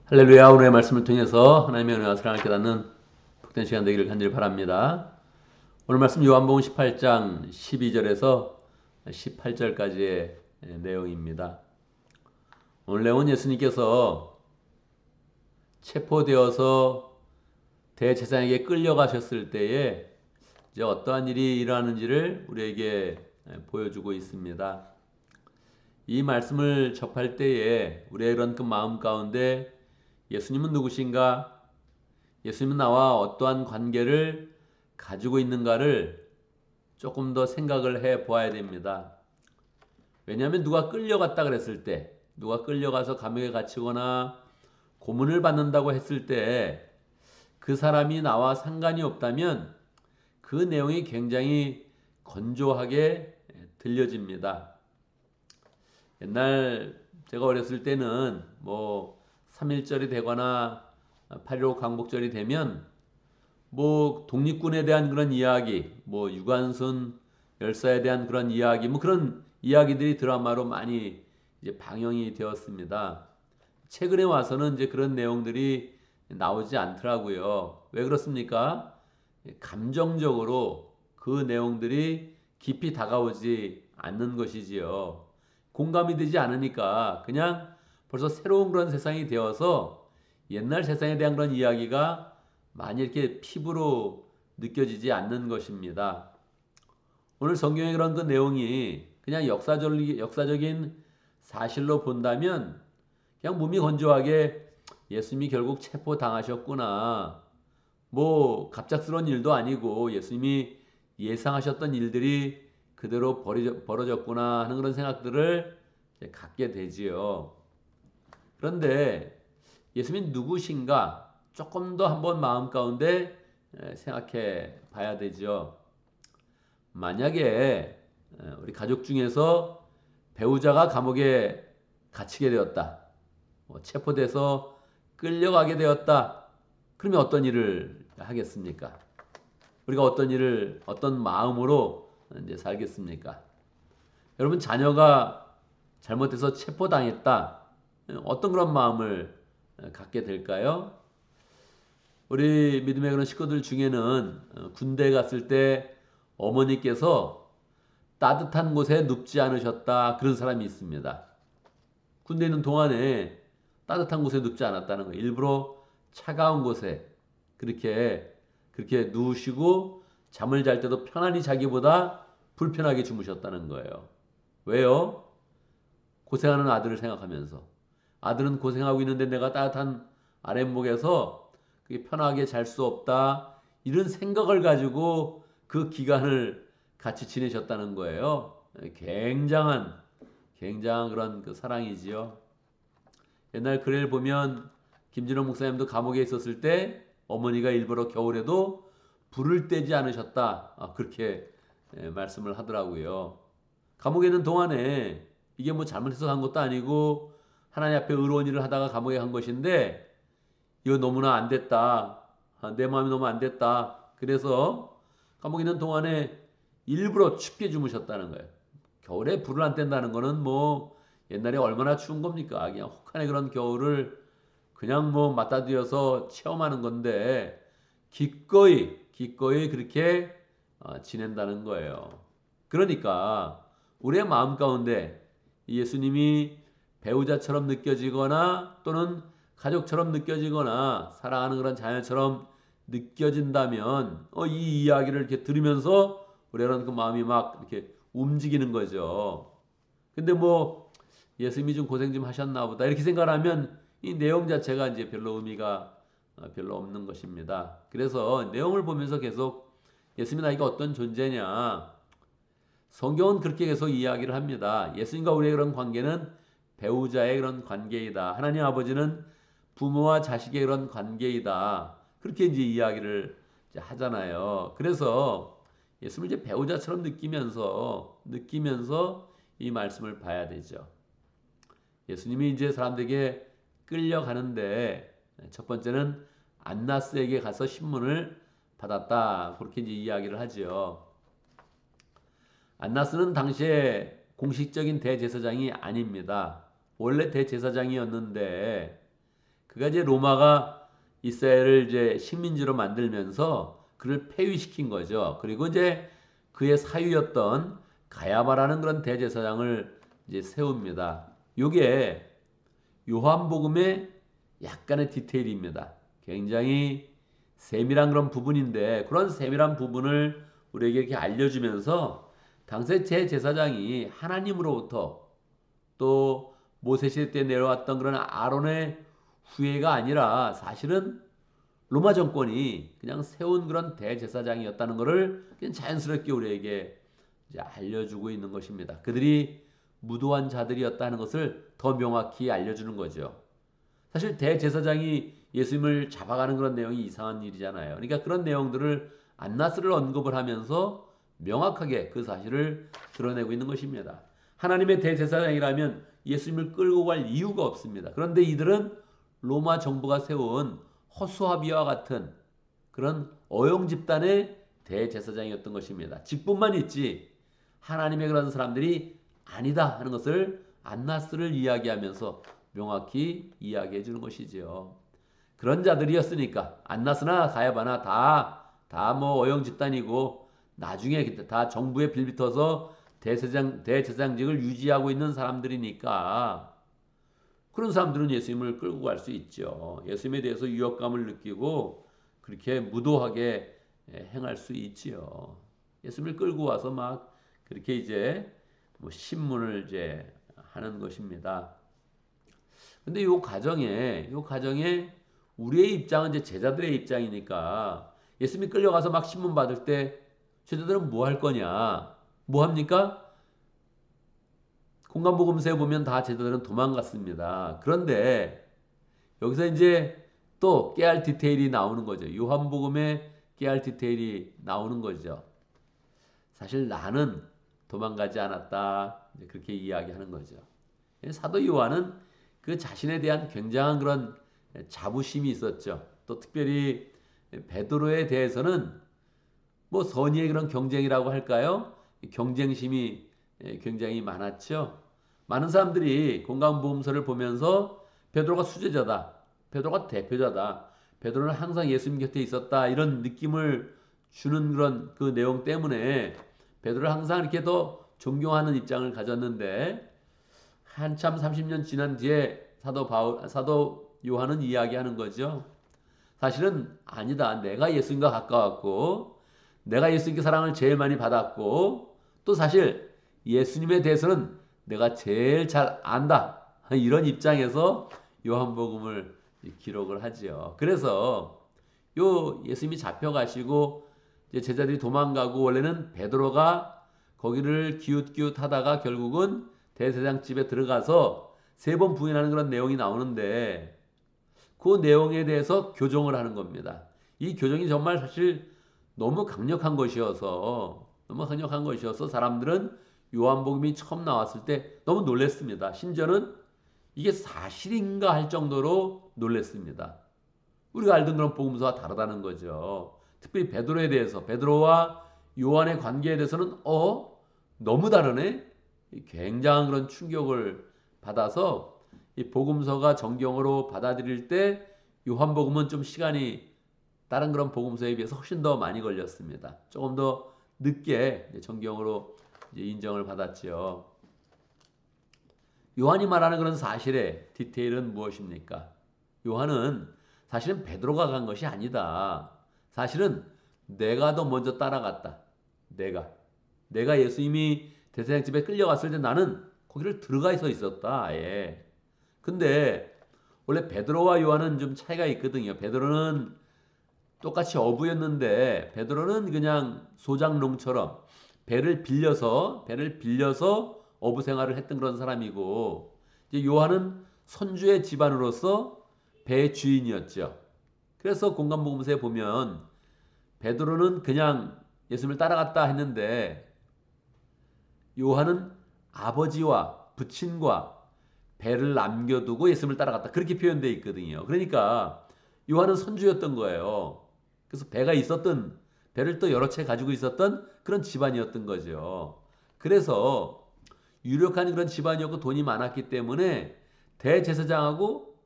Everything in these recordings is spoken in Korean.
할렐루야. 오늘의 말씀을 통해서 하나님의 은혜와 사랑을 깨닫는 복된 시간 되기를 간절히 바랍니다. 오늘 말씀 요한복음 18장 12절에서 18절까지의 내용입니다. 오늘 내용은 예수님께서 체포되어서 대제사장에게 끌려가셨을 때에 이제 어떠한 일이 일어나는지를 우리에게 보여주고 있습니다. 이 말씀을 접할 때에 우리의 그런 그 마음 가운데 예수님은 누구신가? 예수님은 나와 어떠한 관계를 가지고 있는가를 조금 더 생각을 해 보아야 됩니다. 왜냐하면 누가 끌려갔다 그랬을 때, 누가 끌려가서 감옥에 갇히거나 고문을 받는다고 했을 때 그 사람이 나와 상관이 없다면 그 내용이 굉장히 건조하게 들려집니다. 옛날 제가 어렸을 때는 뭐 3.1절이 되거나 8.15 광복절이 되면 뭐 독립군에 대한 그런 이야기, 뭐 유관순 열사에 대한 그런 이야기, 뭐 그런 이야기들이 드라마로 많이 이제 방영이 되었습니다. 최근에 와서는 이제 그런 내용들이 나오지 않더라고요. 왜 그렇습니까? 감정적으로 그 내용들이 깊이 다가오지 않는 것이지요. 공감이 되지 않으니까 그냥 벌써 새로운 그런 세상이 되어서 옛날 세상에 대한 그런 이야기가 많이 이렇게 피부로 느껴지지 않는 것입니다. 오늘 성경의 그런 그 내용이 그냥 역사적인 사실로 본다면 그냥 몸이 건조하게 예수님이 결국 체포당하셨구나. 뭐 갑작스러운 일도 아니고 예수님이 예상하셨던 일들이 그대로 벌어졌구나 하는 그런 생각들을 갖게 되지요. 그런데 예수님이 누구신가 조금 더 한번 마음 가운데 생각해 봐야 되죠. 만약에 우리 가족 중에서 배우자가 감옥에 갇히게 되었다. 체포돼서 끌려가게 되었다. 그러면 어떤 일을 하겠습니까? 우리가 어떤 마음으로 이제 살겠습니까? 여러분, 자녀가 잘못해서 체포당했다. 어떤 그런 마음을 갖게 될까요? 우리 믿음의 그런 식구들 중에는 군대 갔을 때 어머니께서 따뜻한 곳에 눕지 않으셨다. 그런 사람이 있습니다. 군대 있는 동안에 따뜻한 곳에 눕지 않았다는 거예요. 일부러 차가운 곳에 그렇게 누우시고 잠을 잘 때도 편안히 자기보다 불편하게 주무셨다는 거예요. 왜요? 고생하는 아들을 생각하면서. 아들은 고생하고 있는데 내가 따뜻한 아랫목에서 그게 편하게 잘 수 없다. 이런 생각을 가지고 그 기간을 같이 지내셨다는 거예요. 굉장한 그런 그 사랑이지요. 옛날 글을 보면 김진호 목사님도 감옥에 있었을 때 어머니가 일부러 겨울에도 불을 떼지 않으셨다. 그렇게 말씀을 하더라고요. 감옥에 있는 동안에 이게 뭐 잘못해서 한 것도 아니고 하나님 앞에 의로운 일을 하다가 감옥에 간 것인데 이거 너무나 안 됐다. 내 마음이 너무 안 됐다. 그래서 감옥에 있는 동안에 일부러 춥게 주무셨다는 거예요. 겨울에 불을 안 뗀다는 거는 뭐 옛날에 얼마나 추운 겁니까? 그냥 혹한의 그런 겨울을 그냥 뭐 맞다들여서 체험하는 건데 기꺼이 그렇게 지낸다는 거예요. 그러니까 우리의 마음 가운데 예수님이 배우자처럼 느껴지거나 또는 가족처럼 느껴지거나 사랑하는 그런 자녀처럼 느껴진다면 이 이야기를 이렇게 들으면서 우리는 그 마음이 막 이렇게 움직이는 거죠. 근데 뭐 예수님이 좀 고생 좀 하셨나 보다 이렇게 생각하면 이 내용 자체가 이제 별로 의미가 별로 없는 것입니다. 그래서 내용을 보면서 계속 예수님이 나에게 어떤 존재냐 성경은 그렇게 계속 이야기를 합니다. 예수님과 우리의 그런 관계는 배우자의 그런 관계이다. 하나님 아버지는 부모와 자식의 그런 관계이다. 그렇게 이제 이야기를 이제 하잖아요. 그래서 예수님을 이제 배우자처럼 느끼면서 이 말씀을 봐야 되죠. 예수님이 이제 사람들에게 끌려가는데 첫 번째는 안나스에게 가서 신문을 받았다. 그렇게 이제 이야기를 하죠. 안나스는 당시에 공식적인 대제사장이 아닙니다. 원래 대제사장이었는데 그가 이제 로마가 이스라엘을 이제 식민지로 만들면서 그를 폐위시킨 거죠. 그리고 이제 그의 사위였던 가야바라는 그런 대제사장을 이제 세웁니다. 요게 요한복음의 약간의 디테일입니다. 굉장히 세밀한 그런 부분인데 그런 세밀한 부분을 우리에게 이렇게 알려주면서 당시 제사장이 하나님으로부터 또 모세 때 내려왔던 그런 아론의 후예가 아니라 사실은 로마 정권이 그냥 세운 그런 대제사장이었다는 것을 그냥 자연스럽게 우리에게 이제 알려주고 있는 것입니다. 그들이 무도한 자들이었다는 것을 더 명확히 알려주는 거죠. 사실 대제사장이 예수님을 잡아가는 그런 내용이 이상한 일이잖아요. 그러니까 그런 내용들을 안나스를 언급을 하면서 명확하게 그 사실을 드러내고 있는 것입니다. 하나님의 대제사장이라면 예수님을 끌고 갈 이유가 없습니다. 그런데 이들은 로마 정부가 세운 허수아비와 같은 그런 어용 집단의 대제사장이었던 것입니다. 직분만 있지 하나님의 그런 사람들이 아니다 하는 것을 안나스를 이야기하면서 명확히 이야기해 주는 것이지요. 그런 자들이었으니까 안나스나 가야바나 다 뭐 어용 집단이고 나중에 다 정부에 빌붙어서 대제사장직을 유지하고 있는 사람들이니까 그런 사람들은 예수님을 끌고 갈 수 있죠. 예수님에 대해서 유혹감을 느끼고 그렇게 무도하게 행할 수 있지요. 예수님을 끌고 와서 막 그렇게 이제 뭐 신문을 이제 하는 것입니다. 근데 요 과정에 우리의 입장은 이제 제자들의 입장이니까 예수님이 끌려가서 막 신문 받을 때 제자들은 뭐 할 거냐? 뭐 합니까? 공간복음서에 보면 다 제자들은 도망갔습니다. 그런데 여기서 이제 또 깨알 디테일이 나오는 거죠. 요한복음에 깨알 디테일이 나오는 거죠. 사실 나는 도망가지 않았다. 그렇게 이야기하는 거죠. 사도 요한은 그 자신에 대한 굉장한 그런 자부심이 있었죠. 또 특별히 베드로에 대해서는 뭐 선의의 그런 경쟁이라고 할까요? 경쟁심이 굉장히 많았죠. 많은 사람들이 공간보험서를 보면서 베드로가 수제자다. 베드로가 대표자다. 베드로는 항상 예수님 곁에 있었다. 이런 느낌을 주는 그런 그 내용 때문에 베드로를 항상 이렇게 더 존경하는 입장을 가졌는데 한참 30년 지난 뒤에 사도 요한은 이야기하는 거죠. 사실은 아니다. 내가 예수님과 가까웠고 내가 예수님께 사랑을 제일 많이 받았고 또 사실 예수님에 대해서는 내가 제일 잘 안다. 이런 입장에서 요한복음을 기록을 하지요. 그래서 요 예수님이 잡혀가시고 이제 제자들이 도망가고 원래는 베드로가 거기를 기웃기웃하다가 결국은 대제사장 집에 들어가서 3번 부인하는 그런 내용이 나오는데 그 내용에 대해서 교정을 하는 겁니다. 이 교정이 정말 사실 너무 강력한 것이어서 사람들은 요한복음이 처음 나왔을 때 너무 놀랐습니다. 심지어는 이게 사실인가 할 정도로 놀랐습니다. 우리가 알던 그런 복음서와 다르다는 거죠. 특별히 베드로에 대해서 베드로와 요한의 관계에 대해서는 너무 다르네. 굉장한 그런 충격을 받아서 이 복음서가 정경으로 받아들일 때 요한복음은 좀 시간이 다른 그런 복음서에 비해서 훨씬 더 많이 걸렸습니다. 조금 더 늦게 정경으로 인정을 받았지요. 요한이 말하는 그런 사실의 디테일은 무엇입니까? 요한은 사실은 베드로가 간 것이 아니다. 사실은 내가 더 먼저 따라갔다. 내가 예수님이 대제사장 집에 끌려갔을 때 나는 거기를 들어가 있었다. 아예. 근데 원래 베드로와 요한은 좀 차이가 있거든요. 베드로는 똑같이 어부였는데 베드로는 그냥 소장농처럼 배를 빌려서 어부 생활을 했던 그런 사람이고 이제 요한은 선주의 집안으로서 배의 주인이었죠. 그래서 공간복음서에 보면 베드로는 그냥 예수님을 따라갔다 했는데 요한은 아버지와 부친과 배를 남겨두고 예수님을 따라갔다. 그렇게 표현되어 있거든요. 그러니까 요한은 선주였던 거예요. 그래서 배를 또 여러 채 가지고 있었던 그런 집안이었던 거죠. 그래서 유력한 그런 집안이었고 돈이 많았기 때문에 대제사장하고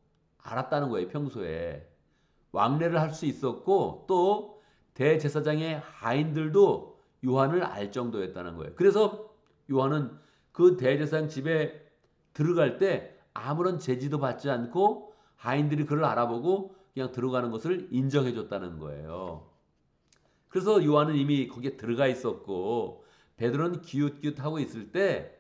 알았다는 거예요. 평소에 왕래를 할 수 있었고 또 대제사장의 하인들도 요한을 알 정도였다는 거예요. 그래서 요한은 그 대제사장 집에 들어갈 때 아무런 제지도 받지 않고 하인들이 그를 알아보고 그냥 들어가는 것을 인정해 줬다는 거예요. 그래서 요한은 이미 거기에 들어가 있었고 베드로는 기웃기웃하고 있을 때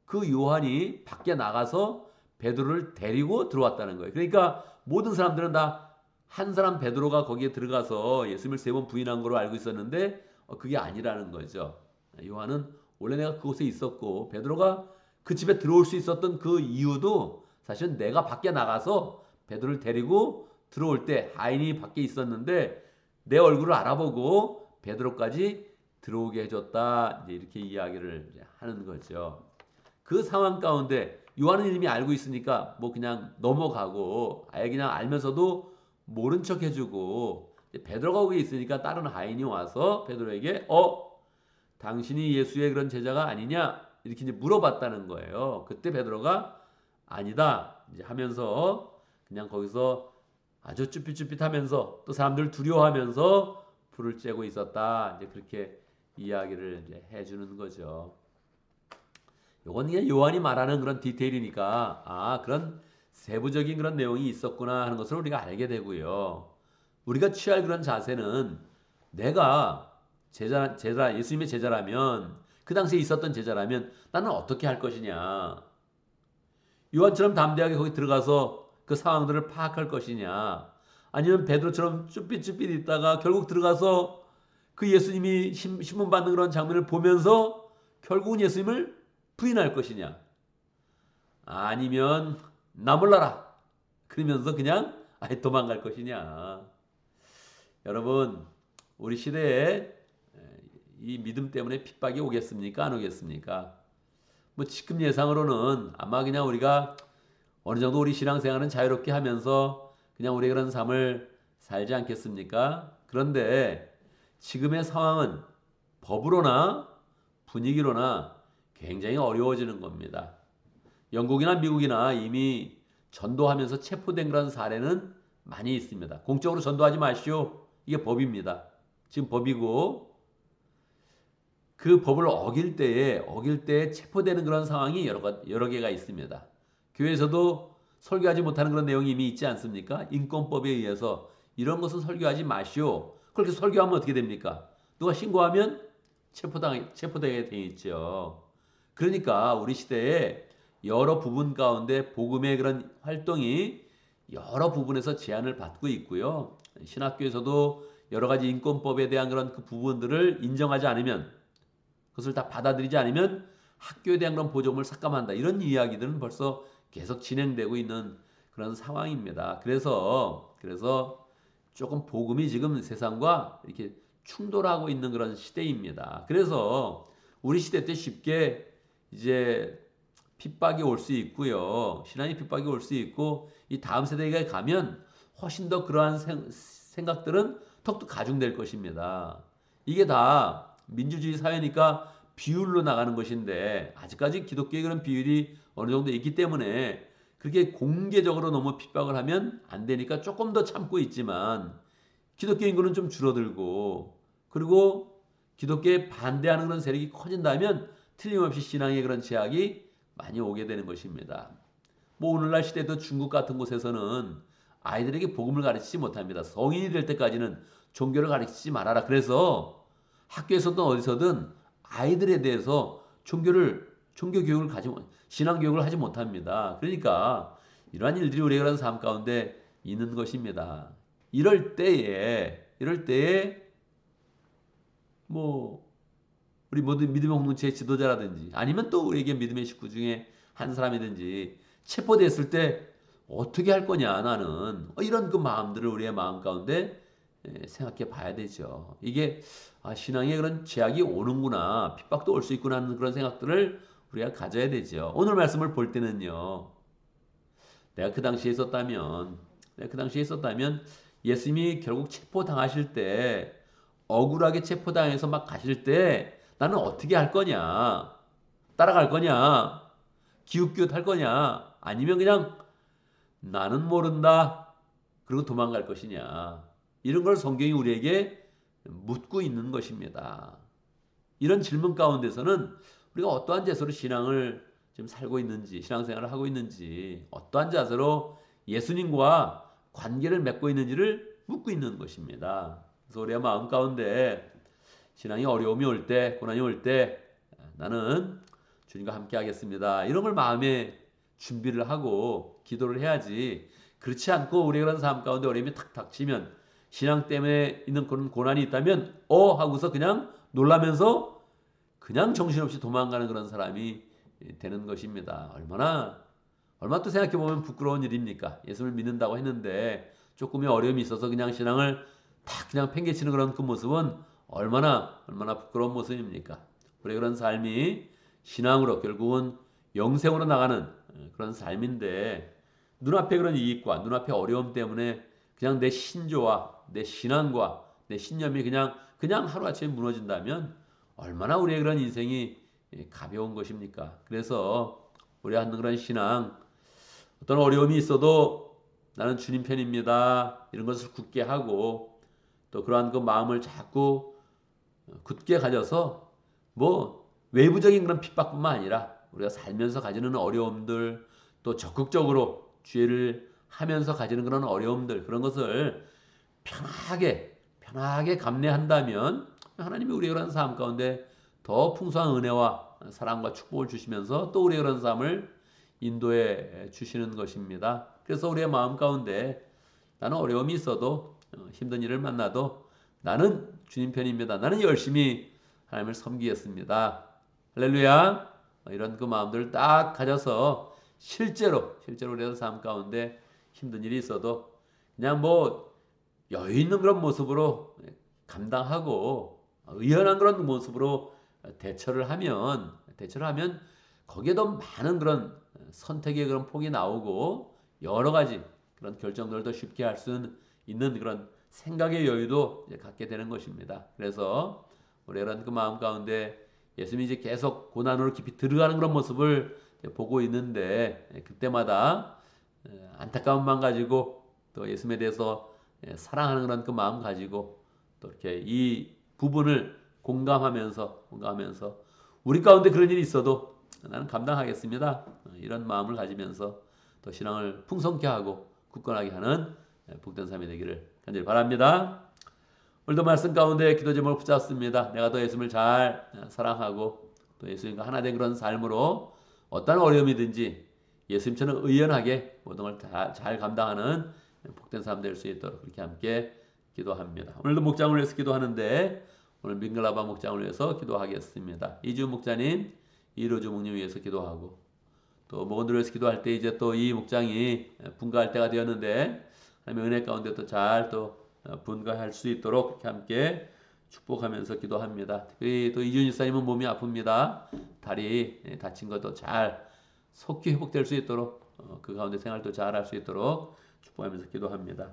그 요한이 밖에 나가서 베드로를 데리고 들어왔다는 거예요. 그러니까 모든 사람들은 다 한 사람 베드로가 거기에 들어가서 예수님을 3번 부인한 걸로 알고 있었는데 그게 아니라는 거죠. 요한은 원래 내가 그곳에 있었고 베드로가 그 집에 들어올 수 있었던 그 이유도 사실은 내가 밖에 나가서 베드로를 데리고 들어올 때 하인이 밖에 있었는데 내 얼굴을 알아보고 베드로까지 들어오게 해줬다. 이제 이렇게 이야기를 하는 거죠. 그 상황 가운데 요한은 이미 알고 있으니까 뭐 그냥 넘어가고 아예 그냥 알면서도 모른 척 해주고 베드로가 거기 있으니까 다른 하인이 와서 베드로에게 당신이 예수의 그런 제자가 아니냐 이렇게 이제 물어봤다는 거예요. 그때 베드로가 아니다 이제 하면서 그냥 거기서 아주 쭈삣쭈삣하면서 또 사람들 두려워하면서 불을 쬐고 있었다. 이제 그렇게 이야기를 이제 해주는 거죠. 요건 그냥 요한이 말하는 그런 디테일이니까 그런 세부적인 그런 내용이 있었구나 하는 것을 우리가 알게 되고요. 우리가 취할 그런 자세는 내가 예수님의 제자라면 그 당시에 있었던 제자라면 나는 어떻게 할 것이냐. 요한처럼 담대하게 거기 들어가서 그 상황들을 파악할 것이냐. 아니면 베드로처럼 쭈삣쭈삣 있다가 결국 들어가서 그 예수님이 신문 받는 그런 장면을 보면서 결국은 예수님을 부인할 것이냐. 아니면 나 몰라라. 그러면서 그냥 도망갈 것이냐. 여러분 우리 시대에 이 믿음 때문에 핍박이 오겠습니까? 안 오겠습니까? 뭐 지금 예상으로는 아마 그냥 우리가 어느 정도 우리 신앙생활은 자유롭게 하면서 그냥 우리 그런 삶을 살지 않겠습니까? 그런데 지금의 상황은 법으로나 분위기로나 굉장히 어려워지는 겁니다. 영국이나 미국이나 이미 전도하면서 체포된 그런 사례는 많이 있습니다. 공적으로 전도하지 마시오. 이게 법입니다. 지금 법이고 그 법을 어길 때에 체포되는 그런 상황이 여러 개가 있습니다. 교회에서도 설교하지 못하는 그런 내용이 이미 있지 않습니까? 인권법에 의해서 이런 것은 설교하지 마시오. 그렇게 설교하면 어떻게 됩니까? 누가 신고하면 체포되게 돼 있죠. 그러니까 우리 시대에 여러 부분 가운데 복음의 그런 활동이 여러 부분에서 제한을 받고 있고요. 신학교에서도 여러 가지 인권법에 대한 그런 그 부분들을 인정하지 않으면 그것을 다 받아들이지 않으면 학교에 대한 그런 보조금을 삭감한다. 이런 이야기들은 벌써 계속 진행되고 있는 그런 상황입니다. 그래서 조금 복음이 지금 세상과 이렇게 충돌하고 있는 그런 시대입니다. 그래서 우리 시대 때 쉽게 이제 핍박이 올 수 있고요. 신앙의 핍박이 올 수 있고 이 다음 세대에 가면 훨씬 더 그러한 생각들은 더욱더 가중될 것입니다. 이게 다 민주주의 사회니까 비율로 나가는 것인데 아직까지 기독교의 그런 비율이 어느 정도 있기 때문에 그렇게 공개적으로 너무 핍박을 하면 안 되니까 조금 더 참고 있지만 기독교 인구는 좀 줄어들고 그리고 기독교에 반대하는 그런 세력이 커진다면 틀림없이 신앙의 그런 제약이 많이 오게 되는 것입니다. 뭐 오늘날 시대도 중국 같은 곳에서는 아이들에게 복음을 가르치지 못합니다. 성인이 될 때까지는 종교를 가르치지 말아라. 그래서 학교에서든 어디서든 아이들에 대해서 종교 교육을 신앙 교육을 하지 못합니다. 그러니까 이러한 일들이 우리의 그런 삶 가운데 있는 것입니다. 이럴 때에 뭐 우리 모든 믿음의 공동체의 지도자라든지 아니면 또 우리에게 믿음의 식구 중에 한 사람이든지 체포됐을 때 어떻게 할 거냐 나는 이런 그 마음들을 우리의 마음 가운데 생각해 봐야 되죠. 이게 신앙에 그런 제약이 오는구나 핍박도 올 수 있구나 하는 그런 생각들을 우리가 가져야 되죠. 오늘 말씀을 볼 때는요. 내가 그 당시에 있었다면 예수님이 결국 체포당하실 때 억울하게 체포당해서 막 가실 때 나는 어떻게 할 거냐? 따라갈 거냐? 기웃기웃 할 거냐? 아니면 그냥 나는 모른다. 그리고 도망갈 것이냐. 이런 걸 성경이 우리에게 묻고 있는 것입니다. 이런 질문 가운데서는 우리가 어떠한 자세로 신앙을 지금 살고 있는지, 신앙생활을 하고 있는지, 어떠한 자세로 예수님과 관계를 맺고 있는지를 묻고 있는 것입니다. 그래서 우리의 마음 가운데 신앙이 어려움이 올 때, 고난이 올 때 나는 주님과 함께 하겠습니다. 이런 걸 마음에 준비를 하고 기도를 해야지. 그렇지 않고 우리의 그런 삶 가운데 어려움이 탁 닥치면, 신앙 때문에 있는 그런 고난이 있다면 하고서 그냥 놀라면서 그냥 정신없이 도망가는 그런 사람이 되는 것입니다. 얼마나 또 생각해보면 부끄러운 일입니까? 예수를 믿는다고 했는데 조금의 어려움이 있어서 그냥 신앙을 다 그냥 팽개치는 그런 그 모습은 얼마나 부끄러운 모습입니까? 우리 그런 삶이 신앙으로 결국은 영생으로 나가는 그런 삶인데, 눈앞에 그런 이익과 눈앞에 어려움 때문에 그냥 내 신조와 내 신앙과 내 신념이 그냥 하루아침에 무너진다면 얼마나 우리의 그런 인생이 가벼운 것입니까? 그래서 우리 하는 그런 신앙, 어떤 어려움이 있어도 나는 주님 편입니다, 이런 것을 굳게 하고, 또 그러한 그 마음을 자꾸 굳게 가져서 외부적인 그런 핍박뿐만 아니라 우리가 살면서 가지는 어려움들, 또 적극적으로 주의를 하면서 가지는 그런 어려움들, 그런 것을 편하게 감내한다면 하나님이 우리의 그런 삶 가운데 더 풍성한 은혜와 사랑과 축복을 주시면서 또 우리의 그런 삶을 인도해 주시는 것입니다. 그래서 우리의 마음 가운데 나는 어려움이 있어도, 힘든 일을 만나도 나는 주님 편입니다, 나는 열심히 하나님을 섬기겠습니다, 할렐루야. 이런 그 마음들을 딱 가져서 실제로 우리의 삶 가운데 힘든 일이 있어도 그냥 여유 있는 그런 모습으로 감당하고 의연한 그런 모습으로 대처를 하면 거기에 더 많은 그런 선택의 그런 폭이 나오고 여러 가지 그런 결정들을 더 쉽게 할 수 있는 그런 생각의 여유도 갖게 되는 것입니다. 그래서 우리 이런 그 마음 가운데 예수님이 이제 계속 고난으로 깊이 들어가는 그런 모습을 보고 있는데, 그때마다 안타까운 마음 가지고 또 예수님에 대해서 사랑하는 그런 그 마음 가지고 또 이렇게 이 부분을 공감하면서 우리 가운데 그런 일이 있어도 나는 감당하겠습니다, 이런 마음을 가지면서 또 신앙을 풍성케 하고 굳건하게 하는 복된 삶이 되기를 간절히 바랍니다. 오늘도 말씀 가운데 기도 제목을 붙잡습니다. 내가 더 예수님을 잘 사랑하고 또 예수님과 하나 된 그런 삶으로 어떤 어려움이든지 예수님처럼 의연하게 모든 걸 다 잘 감당하는 복된 삶 될 수 있도록 그렇게 함께 기도합니다. 오늘도 목장을 위해서 기도하는데 오늘 민글라바 목장을 위해서 기도하겠습니다. 이주 목자님, 이로주 목님 위해서 기도하고, 또 목원들 위해서 기도할 때 이제 또 이 목장이 분가할 때가 되었는데 하나님의 은혜 가운데 또 잘 분가할 수 있도록 그렇게 함께 축복하면서 기도합니다. 특히 또 이준 집사님은 몸이 아픕니다. 다리 다친 것도 잘 속히 회복될 수 있도록 그 가운데 생활도 잘 할 수 있도록 축복하면서 기도합니다.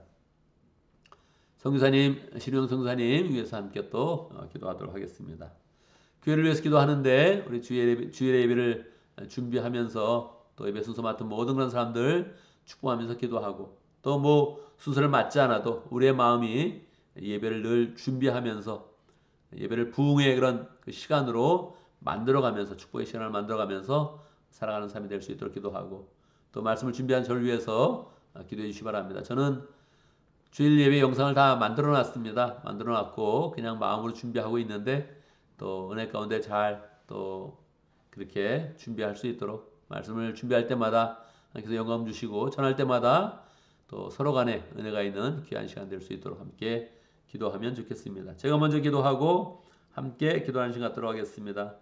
성교사님, 신용 성사님 위해서 함께 또 기도하도록 하겠습니다. 교회를 위해서 기도하는데 우리 주일 예배를 준비하면서 또 예배 순서 맡은 모든 그런 사람들 축복하면서 기도하고, 또 순서를 맞지 않아도 우리의 마음이 예배를 늘 준비하면서 예배를 부흥의 그런 그 시간으로 만들어가면서, 축복의 시간을 만들어가면서 살아가는 삶이 될 수 있도록 기도하고, 또 말씀을 준비한 저를 위해서 기도해 주시기 바랍니다. 저는 주일 예배 영상을 다 만들어 놨습니다. 만들어 놨고 그냥 마음으로 준비하고 있는데 또 은혜 가운데 잘 또 그렇게 준비할 수 있도록, 말씀을 준비할 때마다 하나님께서 영감 주시고 전할 때마다 또 서로 간에 은혜가 있는 귀한 시간 될 수 있도록 함께 기도하면 좋겠습니다. 제가 먼저 기도하고 함께 기도하는 시간 갖도록 하겠습니다.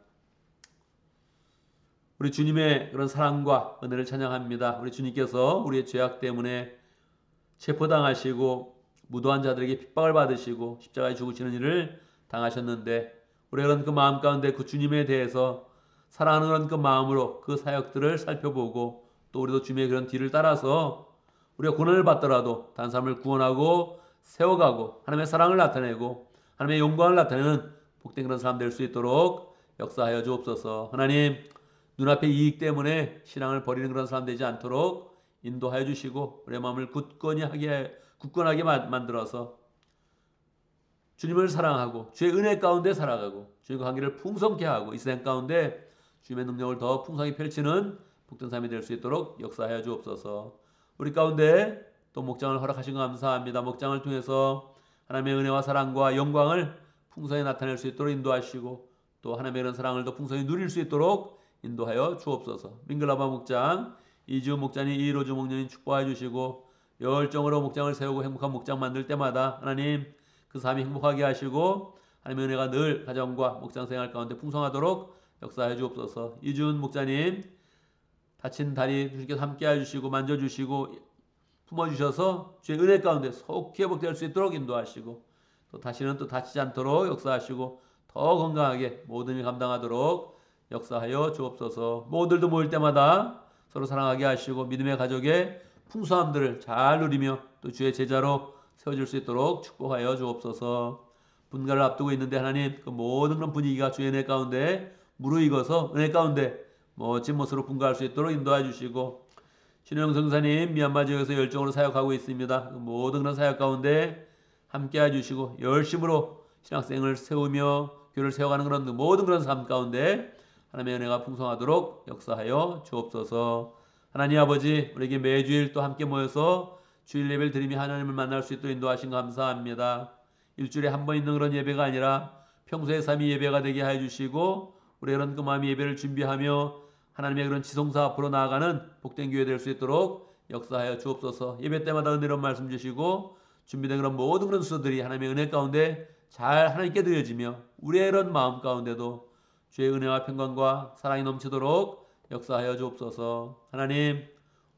우리 주님의 그런 사랑과 은혜를 찬양합니다. 우리 주님께서 우리의 죄악 때문에 체포당하시고 무도한 자들에게 핍박을 받으시고 십자가에 죽으시는 일을 당하셨는데, 우리가 그런 그 마음 가운데 그 주님에 대해서 사랑하는 그런 그 마음으로 그 사역들을 살펴보고, 또 우리도 주님의 그런 뒤를 따라서 우리가 고난을 받더라도 다른 사람을 구원하고 세워가고 하나님의 사랑을 나타내고 하나님의 영광을 나타내는 복된 그런 사람 될 수 있도록 역사하여 주옵소서. 하나님, 눈앞의 이익 때문에 신앙을 버리는 그런 사람 되지 않도록 인도하여 주시고 우리의 마음을 굳건하게 만들어서 주님을 사랑하고 주의 은혜 가운데 살아가고 주님과 관계를 풍성케 하고 이 세상 가운데 주님의 능력을 더 풍성히 펼치는 복된 삶이 될 수 있도록 역사하여 주옵소서. 우리 가운데 또 목장을 허락하신 거 감사합니다. 목장을 통해서 하나님의 은혜와 사랑과 영광을 풍성히 나타낼 수 있도록 인도하시고 또 하나님의 이런 사랑을 더 풍성히 누릴 수 있도록 인도하여 주옵소서. 밍글라바 목장, 이지훈 목장님, 이로주 목장님 축복해 주시고 열정으로 목장을 세우고 행복한 목장 만들 때마다 하나님 그 삶이 행복하게 하시고 하나님의 은혜가 늘 가정과 목장 생활 가운데 풍성하도록 역사해 주옵소서. 이준 목자님 다친 다리 주님께서 함께해 주시고 만져주시고 품어주셔서 주의 은혜 가운데 속히 회복될 수 있도록 인도하시고 또 다시는 또 다치지 않도록 역사하시고 더 건강하게 모든 일 감당하도록 역사하여 주옵소서. 모두들도 모일 때마다 서로 사랑하게 하시고 믿음의 가족의 풍성함들을 잘 누리며 또 주의 제자로 세워질 수 있도록 축복하여 주옵소서. 분가를 앞두고 있는데 하나님 그 모든 그런 분위기가 주의 은혜 가운데 무르익어서 은혜 가운데 멋진 모습으로 분가할 수 있도록 인도해 주시고 신영 성사님 미얀마 지역에서 열정으로 사역하고 있습니다. 그 모든 그런 사역 가운데 함께해 주시고 열심으로 신학생을 세우며 교회를 세워가는 그런 모든 그런 삶 가운데 하나님의 은혜가 풍성하도록 역사하여 주옵소서. 하나님 아버지 우리에게 매주일 또 함께 모여서 주일 예배를 드리며 하나님을 만날 수 있도록 인도하신 거 감사합니다. 일주일에 한 번 있는 그런 예배가 아니라 평소에 삶이 예배가 되게 해 주시고 우리 이런 그 마음의 예배를 준비하며 하나님의 그런 지성사 앞으로 나아가는 복된 교회 될 수 있도록 역사하여 주옵소서. 예배 때마다 은혜로운 말씀 주시고 준비된 그런 모든 그런 수들이 하나님의 은혜 가운데 잘 하나님께 드려지며 우리의 이런 마음 가운데도 주의 은혜와 평강과 사랑이 넘치도록 역사하여 주옵소서. 하나님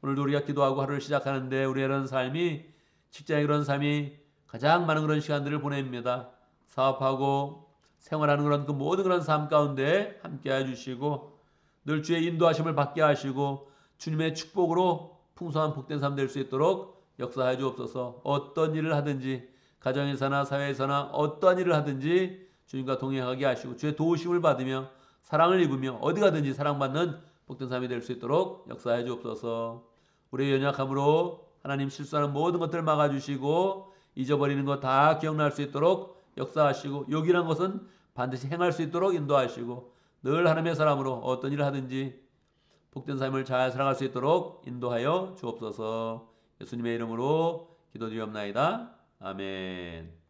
오늘도 우리가 기도하고 하루를 시작하는데 우리의 이런 삶이 직장의 그런 삶이 가장 많은 그런 시간들을 보냅니다. 사업하고 생활하는 그런 그 모든 그런 삶 가운데 함께해 주시고 늘 주의 인도하심을 받게 하시고 주님의 축복으로 풍성한 복된 삶 될 수 있도록 역사해 주옵소서. 어떤 일을 하든지 가정에서나 사회에서나 어떠한 일을 하든지 주님과 동행하게 하시고 주의 도우심을 받으며 사랑을 입으며 어디 가든지 사랑받는 복된 삶이 될 수 있도록 역사해 주옵소서. 우리의 연약함으로 하나님 실수하는 모든 것들을 막아주시고 잊어버리는 것 다 기억날 수 있도록 역사하시고 욕이란 것은 반드시 행할 수 있도록 인도하시고 늘 하나님의 사람으로 어떤 일을 하든지 복된 삶을 잘 살아갈 수 있도록 인도하여 주옵소서. 예수님의 이름으로 기도드리옵나이다. 아멘.